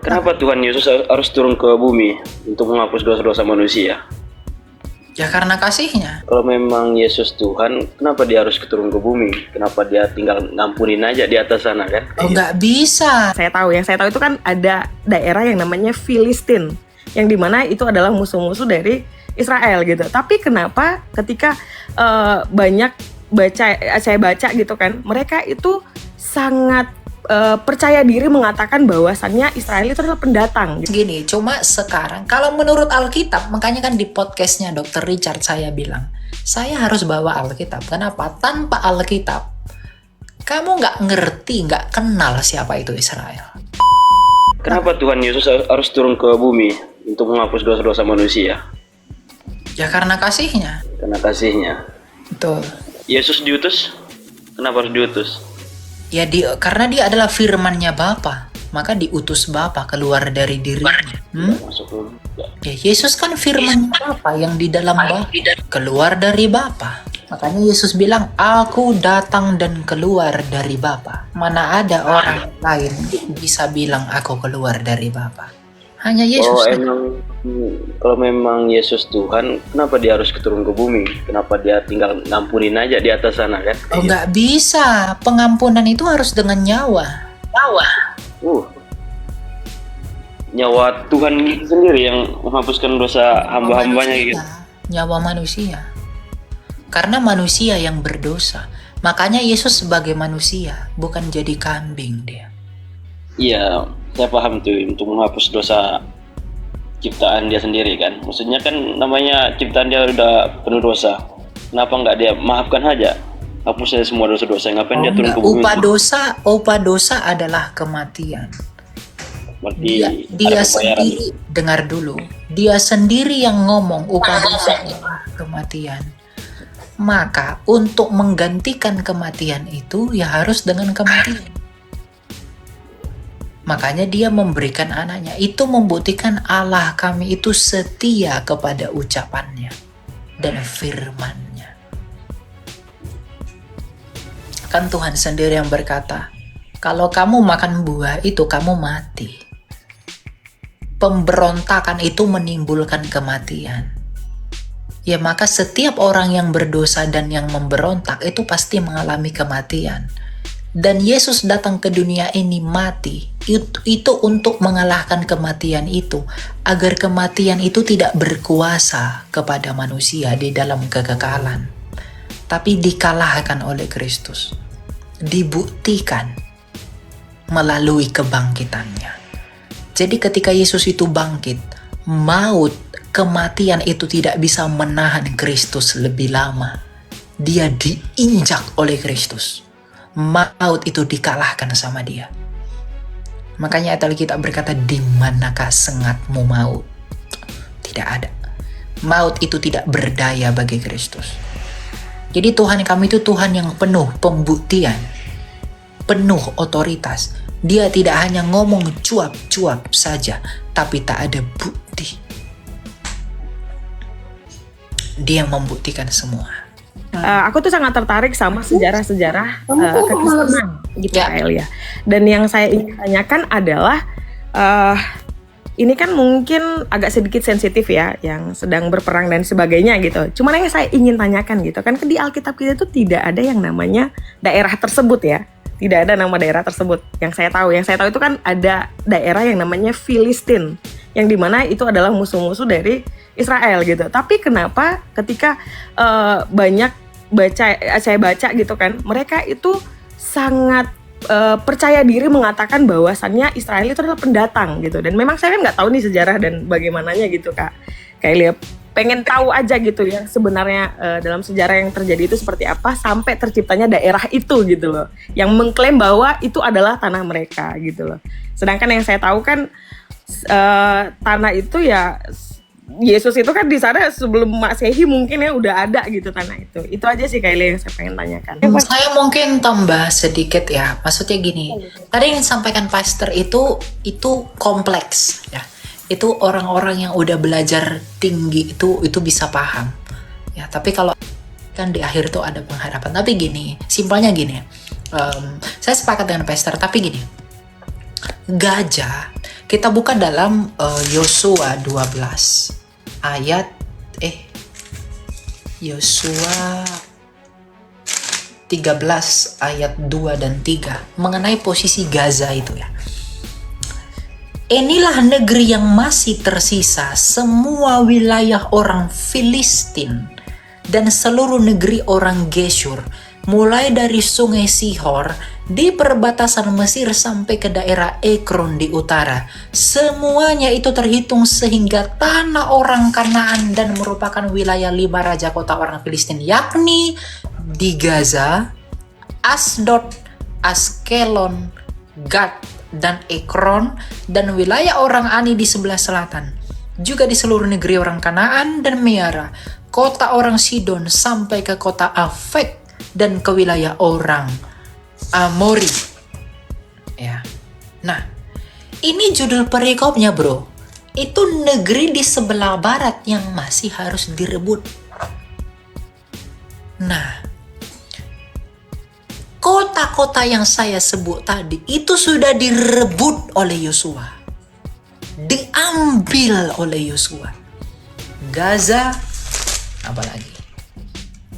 Kenapa Tuhan Yesus harus turun ke bumi untuk menghapus dosa-dosa manusia? Ya karena kasihnya. Kalau memang Yesus Tuhan, kenapa dia harus turun ke bumi? Kenapa dia tinggal ngampunin aja di atas sana kan? Oh nggak bisa. Yang saya tahu itu kan ada daerah yang namanya Filistin, yang dimana itu adalah musuh-musuh dari Israel gitu. Tapi kenapa ketika saya baca gitu kan, mereka itu sangat percaya diri mengatakan bahwasannya Israel itu adalah pendatang gitu. Gini, cuma sekarang kalau menurut Alkitab, makanya kan di podcastnya Dr. Richard saya bilang, saya harus bawa Alkitab. Kenapa? Tanpa Alkitab, kamu nggak ngerti, nggak kenal siapa itu Israel. Kenapa Tuhan Yesus harus turun ke bumi untuk menghapus dosa-dosa manusia? Ya karena kasihnya. Karena kasihnya. Betul. Yesus diutus, kenapa harus diutus? Ya karena dia adalah firman-Nya Bapa, maka diutus Bapa keluar dari dirinya. Masuk dulu. Ya, Yesus kan firman Bapa yang di dalam Bapa, keluar dari Bapa. Makanya Yesus bilang, aku datang dan keluar dari Bapa. Mana ada orang lain bisa bilang aku keluar dari Bapa. Hanya Yesus. Kalau memang Yesus Tuhan, kenapa dia harus turun ke bumi? Kenapa dia tinggal ngampunin aja di atas sana kan? Oh nggak bisa. Pengampunan itu harus dengan nyawa. Nyawa Tuhan sendiri yang menghapuskan dosa hamba-hambanya gitu. Nyawa manusia. Karena manusia yang berdosa. Makanya Yesus sebagai manusia, bukan jadi kambing dia. Iya, saya paham tuh, untuk menghapus dosa ciptaan dia sendiri kan. Maksudnya kan namanya ciptaan dia udah penuh dosa. Kenapa nggak dia maafkan aja? Hapus aja semua dosa-dosa. Ngapain dia turun ke bumi? Upah dosa adalah kematian. Berarti Dia sendiri, dengar dulu. Dia sendiri yang ngomong upah dosa adalah kematian. Maka untuk menggantikan kematian itu ya harus dengan kematian. Makanya dia memberikan anaknya. Itu membuktikan Allah kami itu setia kepada ucapannya dan firmannya. Kan Tuhan sendiri yang berkata, kalau kamu makan buah itu kamu mati. Pemberontakan itu menimbulkan kematian. Ya maka setiap orang yang berdosa dan yang memberontak itu pasti mengalami kematian. Dan Yesus datang ke dunia ini mati itu untuk mengalahkan kematian itu, agar kematian itu tidak berkuasa kepada manusia di dalam kekekalan, tapi dikalahkan oleh Kristus, dibuktikan melalui kebangkitannya. Jadi ketika Yesus itu bangkit, maut, kematian itu tidak bisa menahan Kristus lebih lama. Dia diinjak oleh Kristus. Maut itu dikalahkan sama dia. Makanya ayat Alkitab berkata, di manakah sengatmu maut? Tidak ada. Maut itu tidak berdaya bagi Kristus. Jadi Tuhan kami itu Tuhan yang penuh pembuktian, penuh otoritas. Dia tidak hanya ngomong cuap-cuap saja, tapi tak ada bukti. Dia membuktikan semua. Aku tuh sangat tertarik sama sejarah-sejarah kekristenan gitu Ya. Kak Elia. Dan yang saya ingin tanyakan adalah ini kan mungkin agak sedikit sensitif ya, yang sedang berperang dan sebagainya gitu. Cuman yang saya ingin tanyakan gitu kan, di Alkitab kita tuh tidak ada yang namanya daerah tersebut ya. Tidak ada nama daerah tersebut. Yang saya tahu itu kan ada daerah yang namanya Filistin, yang dimana itu adalah musuh-musuh dari Israel gitu. Tapi kenapa ketika saya baca gitu kan, mereka itu sangat percaya diri mengatakan bahwasannya Israel itu adalah pendatang gitu. Dan memang saya kan nggak tahu nih sejarah dan bagaimananya gitu Kak. Kayak lihat, pengen tahu aja gitu ya sebenarnya dalam sejarah yang terjadi itu seperti apa sampai terciptanya daerah itu gitu loh, yang mengklaim bahwa itu adalah tanah mereka gitu loh. Sedangkan yang saya tahu kan tanah itu ya, Yesus itu kan di sana sebelum Masehi mungkin ya udah ada gitu tanah itu. Itu aja sih Kylie yang saya pengen tanyakan. Saya mungkin tambah sedikit ya. Maksudnya gini, tadi yang disampaikan pastor itu kompleks ya. Itu orang-orang yang udah belajar tinggi itu bisa paham. Ya, tapi kalau kan di akhir itu ada pengharapan. Tapi gini, simpelnya gini. Saya sepakat dengan pastor, tapi gini. Gaza, kita buka dalam Yosua 12 ayat Yosua 13 ayat 2 dan 3 mengenai posisi Gaza itu ya. Inilah negeri yang masih tersisa, semua wilayah orang Filistin dan seluruh negeri orang Geshur, mulai dari sungai Sihor di perbatasan Mesir sampai ke daerah Ekron di utara. Semuanya itu terhitung sehingga tanah orang Kanaan dan merupakan wilayah 5 raja kota orang Filistin, yakni di Gaza, Asdod, Askelon, Gad, dan Ekron, dan wilayah orang Ani di sebelah selatan. Juga di seluruh negeri orang Kanaan dan Meara, kota orang Sidon sampai ke kota Afek dan ke wilayah orang Amori. Ya. Nah, ini judul perikopnya, bro. Itu negeri di sebelah barat yang masih harus direbut. Nah, kota-kota yang saya sebut tadi itu sudah direbut oleh Yosua, diambil oleh Yosua. Gaza, apalagi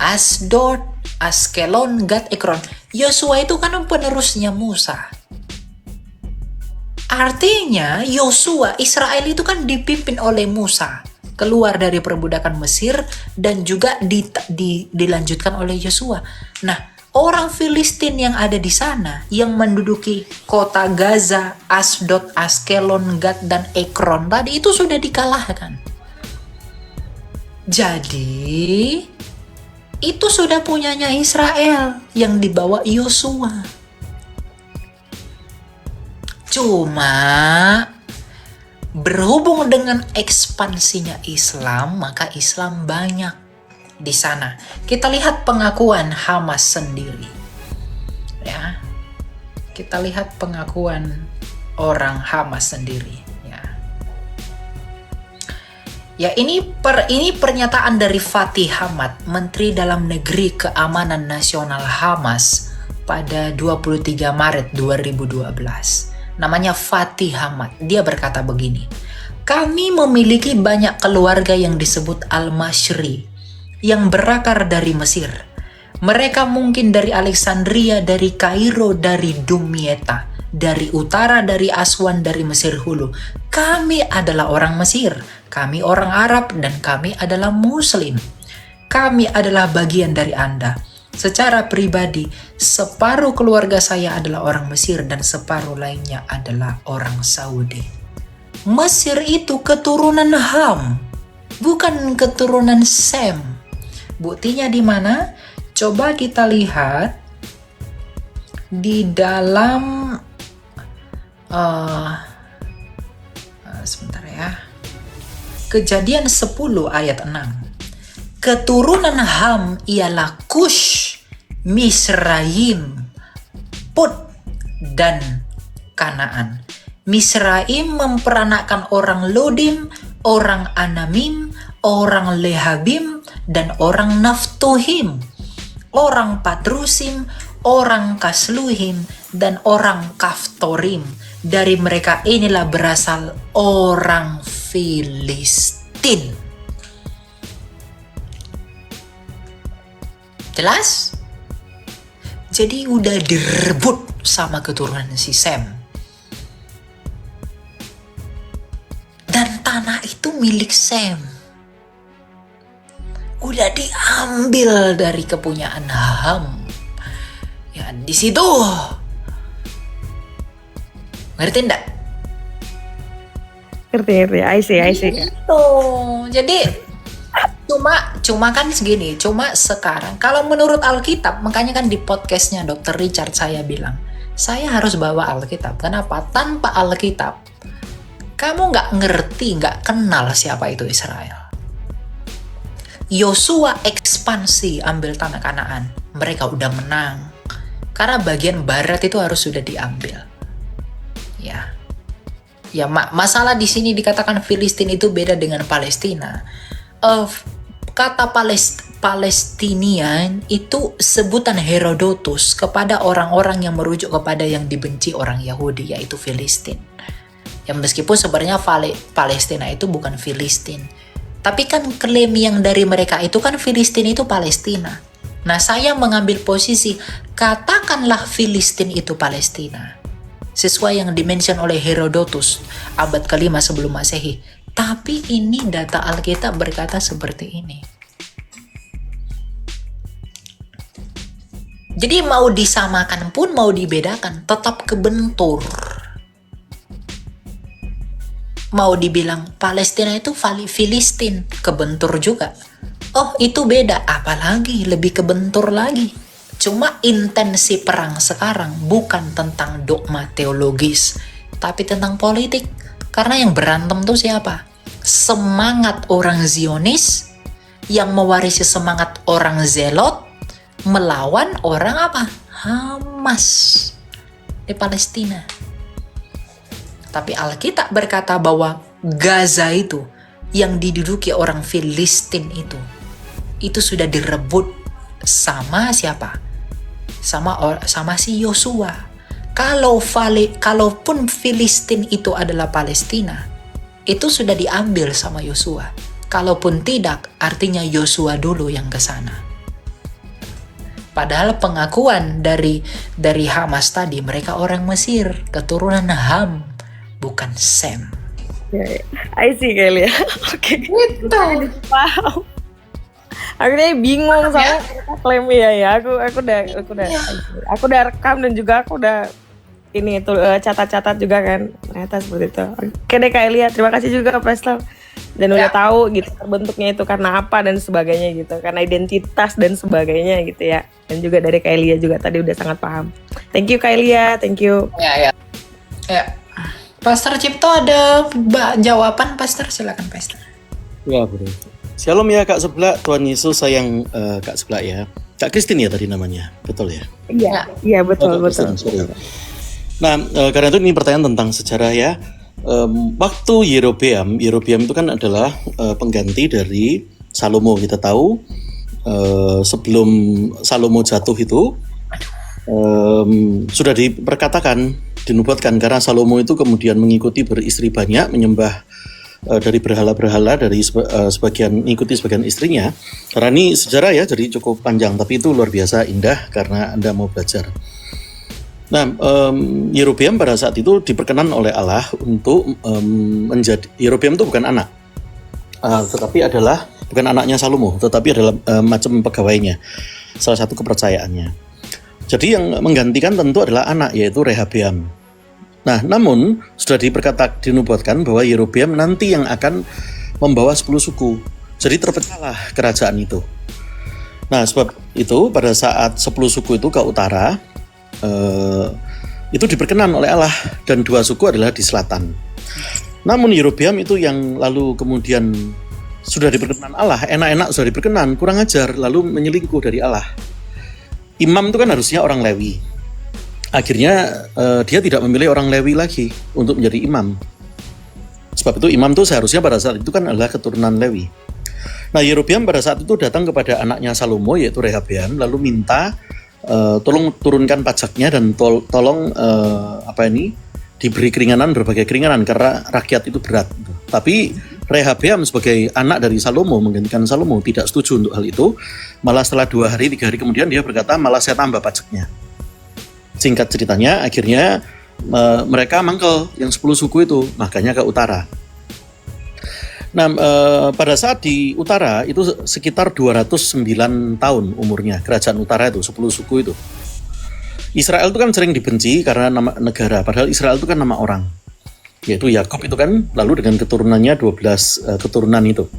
Asdod, Askelon, Gad, Ekron. Yosua itu kan penerusnya Musa. Artinya Yosua, Israel itu kan dipimpin oleh Musa keluar dari perbudakan Mesir dan juga dilanjutkan oleh Yosua. Nah, orang Filistin yang ada di sana, yang menduduki kota Gaza, Asdod, Askelon, Gad, dan Ekron tadi itu sudah dikalahkan. Jadi, itu sudah punyanya Israel yang dibawa Yosua. Cuma, berhubung dengan ekspansinya Islam, maka Islam banyak di sana. Kita lihat pengakuan Hamas sendiri. Ya. Kita lihat pengakuan orang Hamas sendiri, ya. Ya, ini pernyataan dari Fatih Hamad, Menteri Dalam Negeri Keamanan Nasional Hamas pada 23 Maret 2012. Namanya Fatih Hamad. Dia berkata begini, "Kami memiliki banyak keluarga yang disebut Al-Mashri yang berakar dari Mesir. Mereka mungkin dari Alexandria, dari Kairo, dari Dumieta, dari utara, dari Aswan, dari Mesir Hulu. Kami adalah orang Mesir, kami orang Arab, dan kami adalah Muslim. Kami adalah bagian dari Anda. Secara pribadi, separuh keluarga saya adalah orang Mesir dan separuh lainnya adalah orang Saudi." Mesir itu keturunan Ham, bukan keturunan Sem. Buktinya di mana? Coba kita lihat di dalam sebentar ya. Kejadian 10 ayat 6. Keturunan Ham ialah Kush, Misraim, Put, dan Kanaan. Misraim memperanakkan orang Lodim, orang Anamim, orang Lehabim, dan orang Naftuhim, orang Patrusim, orang Kasluhim, dan orang Kaftorim. Dari mereka inilah berasal orang Filistin. Jelas? Jadi udah direbut sama keturunan si Sem. Dan tanah itu milik Sem. Udah diambil dari kepunyaan Ham. Ya, di situ. Ngerti enggak? Ngerti. I see. Gitu. Jadi cuma kan segini, cuma sekarang kalau menurut Alkitab, makanya kan di podcastnya Dr. Richard saya bilang, saya harus bawa Alkitab. Kenapa? Tanpa Alkitab, kamu nggak ngerti, nggak kenal siapa itu Israel. Yosua ekspansi ambil tanah Kanaan, mereka udah menang. Karena bagian barat itu harus sudah diambil. Ya, masalah di sini dikatakan Filistin itu beda dengan Palestina. Kata Palestinian itu sebutan Herodotus kepada orang-orang yang merujuk kepada yang dibenci orang Yahudi, yaitu Filistin. Ya meskipun sebenarnya Palestina itu bukan Filistin. Tapi kan klaim yang dari mereka itu kan Filistin itu Palestina. Nah, saya mengambil posisi, katakanlah Filistin itu Palestina. Sesuai yang dimention oleh Herodotus, abad ke-5 sebelum Masehi. Tapi ini data Alkitab berkata seperti ini. Jadi mau disamakan pun mau dibedakan, tetap kebentur. Mau dibilang Palestina itu Filistin, kebentur juga. Oh itu beda, apalagi lebih kebentur lagi. Cuma intensi perang sekarang bukan tentang dogma teologis, tapi tentang politik. Karena yang berantem tuh siapa? Semangat orang Zionis yang mewarisi semangat orang Zelot melawan orang apa? Hamas di Palestina. Tapi Alkitab berkata bahwa Gaza itu yang diduduki orang Filistin itu sudah direbut sama siapa? Sama si Yosua. Kalaupun Filistin itu adalah Palestina, itu sudah diambil sama Yosua. Kalaupun tidak, artinya Yosua dulu yang ke sana. Padahal pengakuan dari Hamas tadi, mereka orang Mesir, keturunan Ham, bukan Sem. Ya. I see kali ya. Oke. Gitu. Paham. Aku nih bingung soalnya klaim ya. Aku udah rekam dan juga aku udah ini tuh catat-catat juga kan. Ternyata seperti itu. Oke deh Kak Elia, terima kasih juga Pastor. Dan udah tahu gitu terbentuknya itu karena apa dan sebagainya gitu. Karena identitas dan sebagainya gitu ya. Dan juga dari Kak Elia juga tadi udah sangat paham. Thank you Kak Elia, thank you. Ya. Pastor Cipto ada jawaban, Pastor? Silakan Pastor. Ya, bro. Shalom ya Kak Seblak, Tuhan Yesus sayang Kak Seblak ya. Kak Kristin ya tadi namanya, betul ya? Iya betul. Nah, karena itu ini pertanyaan tentang sejarah ya. Waktu Yerobeam itu kan adalah pengganti dari Salomo. Kita tahu sebelum Salomo jatuh itu sudah dinubuatkan karena Salomo itu kemudian mengikuti beristri banyak, menyembah dari berhala-berhala, dari mengikuti sebagian istrinya. Karena ini sejarah ya, jadi cukup panjang, tapi itu luar biasa indah karena Anda mau belajar. Nah, Yerobeam pada saat itu diperkenan oleh Allah untuk menjadi, Yerobeam itu bukan anak, tetapi adalah bukan anaknya Salomo, tetapi adalah macam pegawainya, salah satu kepercayaannya. Jadi yang menggantikan tentu adalah anak, yaitu Rehabeam. Nah, namun sudah dinubuatkan bahwa Yerobeam nanti yang akan membawa 10 suku. Jadi terpecahlah kerajaan itu. Nah, sebab itu pada saat 10 suku itu ke utara, itu diperkenan oleh Allah, dan 2 suku adalah di selatan. Namun Yerobeam itu yang lalu kemudian sudah diperkenan Allah, enak-enak sudah diperkenan, kurang ajar, lalu menyelingkuh dari Allah. Imam itu kan harusnya orang Lewi. Akhirnya dia tidak memilih orang Lewi lagi untuk menjadi imam. Sebab itu imam itu seharusnya pada saat itu kan adalah keturunan Lewi. Nah, Yerobeam pada saat itu datang kepada anaknya Salomo yaitu Rehabeam, lalu minta tolong turunkan pajaknya dan tolong diberi keringanan, berbagai keringanan karena rakyat itu berat. Tapi Rehabeam sebagai anak dari Salomo, menggantikan Salomo, tidak setuju untuk hal itu. Malah setelah 2 hari, 3 hari kemudian dia berkata, malah saya tambah pajaknya. Singkat ceritanya, akhirnya mereka mangkel yang 10 suku itu, makanya ke utara. Nah, pada saat di utara itu sekitar 209 tahun umurnya, kerajaan utara itu, 10 suku itu. Israel itu kan sering dibenci karena nama negara, padahal Israel itu kan nama orang. Yaitu Yakub itu kan, lalu dengan keturunannya 12 keturunan itu.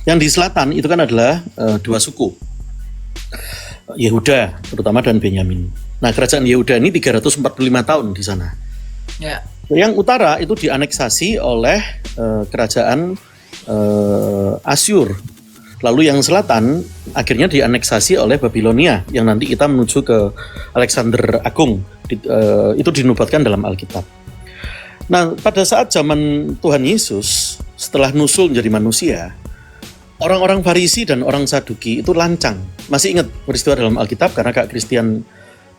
Yang di selatan itu kan adalah 2 suku, Yehuda terutama dan Benyamin. Nah, kerajaan Yehuda ini 345 tahun di sana. Ya. Yang utara itu dianeksasi oleh kerajaan Asyur. Lalu yang selatan akhirnya dianeksasi oleh Babilonia, yang nanti kita menuju ke Alexander Agung. Itu dinubuatkan dalam Alkitab. Nah, pada saat zaman Tuhan Yesus, setelah nusul menjadi manusia, Orang-orang Farisi dan orang Saduki itu lancang. Masih ingat peristiwa dalam Alkitab, karena Kak Kristen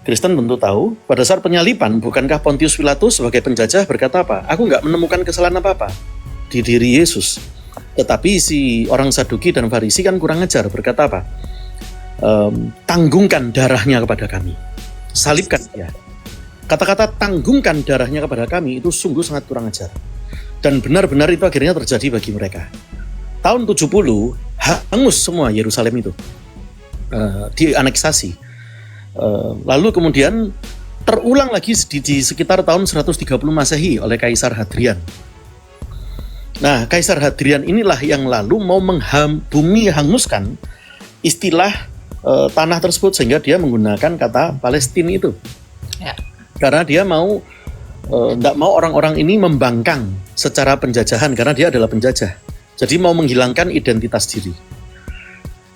tentu tahu, pada saat penyaliban, bukankah Pontius Pilatus sebagai penjajah berkata apa? Aku nggak menemukan kesalahan apa-apa di diri Yesus. Tetapi si orang Saduki dan Farisi kan kurang ajar, berkata apa? Tanggungkan darahnya kepada kami. Salibkan dia. Kata-kata tanggungkan darahnya kepada kami itu sungguh sangat kurang ajar. Dan benar-benar itu akhirnya terjadi bagi mereka. Tahun 70, hangus semua Yerusalem itu. Dianeksasi. Lalu kemudian terulang lagi di sekitar tahun 130 Masehi oleh Kaisar Hadrian. Nah, Kaisar Hadrian inilah yang lalu mau bumi hanguskan istilah tanah tersebut, sehingga dia menggunakan kata Palestina itu. Ya. Karena dia tidak mau orang-orang ini membangkang secara penjajahan, karena dia adalah penjajah. Jadi mau menghilangkan identitas diri.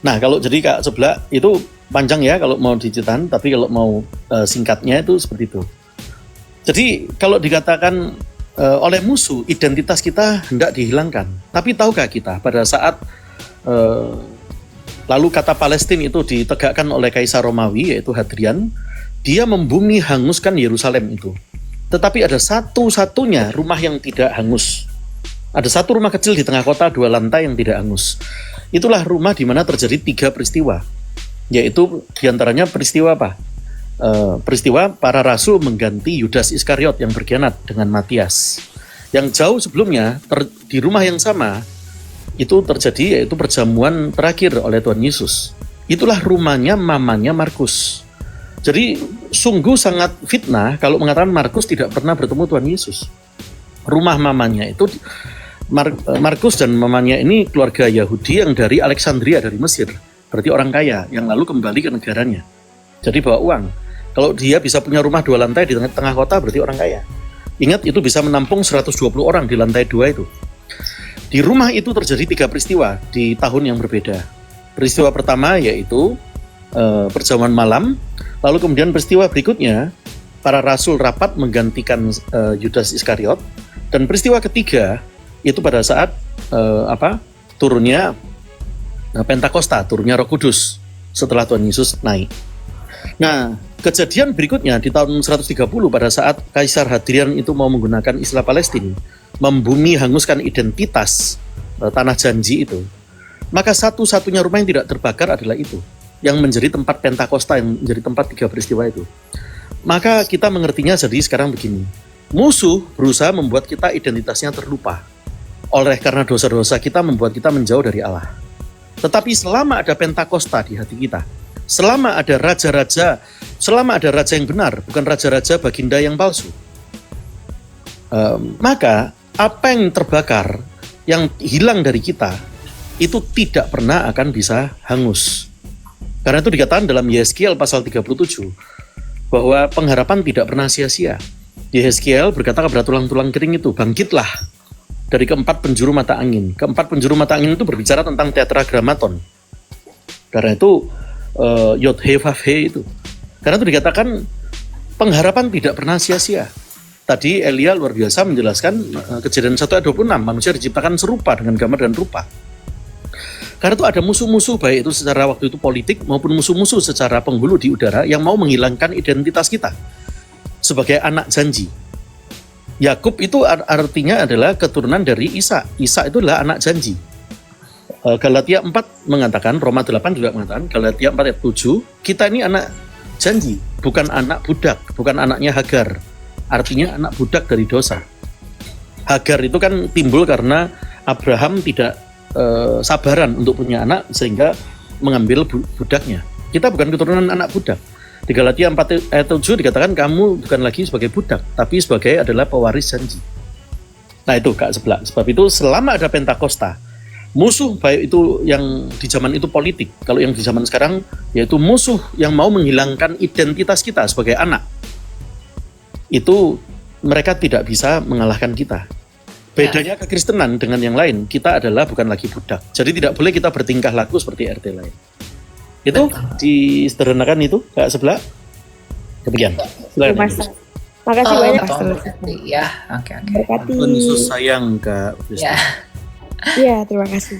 Nah, kalau jadi Kak Seblak itu panjang ya kalau mau diceritain, tapi kalau mau singkatnya itu seperti itu. Jadi kalau dikatakan oleh musuh, identitas kita hendak dihilangkan. Tapi tahukah kita pada saat lalu kata Palestina itu ditegakkan oleh Kaisar Romawi, yaitu Hadrian, dia membumi hanguskan Yerusalem itu. Tetapi ada satu-satunya rumah yang tidak hangus. Ada satu rumah kecil di tengah kota 2 lantai yang tidak hangus. Itulah rumah di mana terjadi 3 peristiwa. Yaitu diantaranya peristiwa apa? Peristiwa para rasul mengganti Yudas Iskariot yang berkhianat dengan Matias. Yang jauh sebelumnya di rumah yang sama itu terjadi, yaitu perjamuan terakhir oleh Tuhan Yesus. Itulah rumahnya mamanya Markus. Jadi sungguh sangat fitnah kalau mengatakan Markus tidak pernah bertemu Tuhan Yesus. Rumah mamanya itu, Markus dan mamanya ini keluarga Yahudi yang dari Alexandria, dari Mesir. Berarti orang kaya yang lalu kembali ke negaranya. Jadi bawa uang. Kalau dia bisa punya rumah 2 lantai di tengah kota, berarti orang kaya. Ingat, itu bisa menampung 120 orang di lantai 2 itu. Di rumah itu terjadi 3 peristiwa di tahun yang berbeda. Peristiwa pertama yaitu perjamuan malam. Lalu kemudian peristiwa berikutnya, para rasul rapat menggantikan Yudas Iskariot. Dan peristiwa ketiga itu pada saat turunnya Pentakosta, turunnya Roh Kudus setelah Tuhan Yesus naik. Nah, kejadian berikutnya di tahun 130 pada saat Kaisar Hadrian itu mau menggunakan istilah Palestina, membumi hanguskan identitas tanah janji itu. Maka satu-satunya rumah yang tidak terbakar adalah itu, yang menjadi tempat Pentakosta, yang menjadi tempat 3 peristiwa itu. Maka kita mengertinya jadi sekarang begini. Musuh berusaha membuat kita identitasnya terlupa. Oleh karena dosa-dosa kita membuat kita menjauh dari Allah. Tetapi selama ada Pentakosta di hati kita, selama ada raja-raja yang benar, bukan raja-raja baginda yang palsu, maka apa yang terbakar, yang hilang dari kita, itu tidak pernah akan bisa hangus. Karena itu dikatakan dalam Yeskiel pasal 37, bahwa pengharapan tidak pernah sia-sia. Yeskiel berkata kepada tulang-tulang kering itu, bangkitlah dari keempat penjuru mata angin. Keempat penjuru mata angin itu berbicara tentang tetragrammaton. Karena itu Yod He Vav He itu. Karena itu dikatakan pengharapan tidak pernah sia-sia. Tadi Elia luar biasa menjelaskan Kejadian 1 ayat 26, manusia diciptakan serupa dengan gambar dan rupa. Karena itu ada musuh-musuh, baik itu secara waktu itu politik maupun musuh-musuh secara penghulu di udara yang mau menghilangkan identitas kita sebagai anak janji. Yakub itu artinya adalah keturunan dari Isa. Isa itu adalah anak janji. Galatia 4 mengatakan, Roma 8 juga mengatakan, Galatia 4 ayat 7, kita ini anak janji, bukan anak budak, bukan anaknya Hagar. Artinya anak budak dari dosa. Hagar itu kan timbul karena Abraham tidak sabaran untuk punya anak sehingga mengambil budaknya. Kita bukan keturunan anak budak. Di Galatia 4 ayat 7 dikatakan kamu bukan lagi sebagai budak, tapi sebagai adalah pewaris janji. Nah itu Kak Seblak. Sebab itu selama ada Pentakosta, musuh baik itu yang di zaman itu politik, kalau yang di zaman sekarang yaitu musuh yang mau menghilangkan identitas kita sebagai anak, itu mereka tidak bisa mengalahkan kita. Bedanya kekristenan dengan yang lain, kita adalah bukan lagi budak. Jadi tidak boleh kita bertingkah laku seperti RT lain. Itu disederhanakan itu Kak Seblak. Demikian. Terima kasih. Makasih banyak. Ya, oke. Berkati. Tuhan Yesus sayang Kak. Ya. Iya, terima kasih.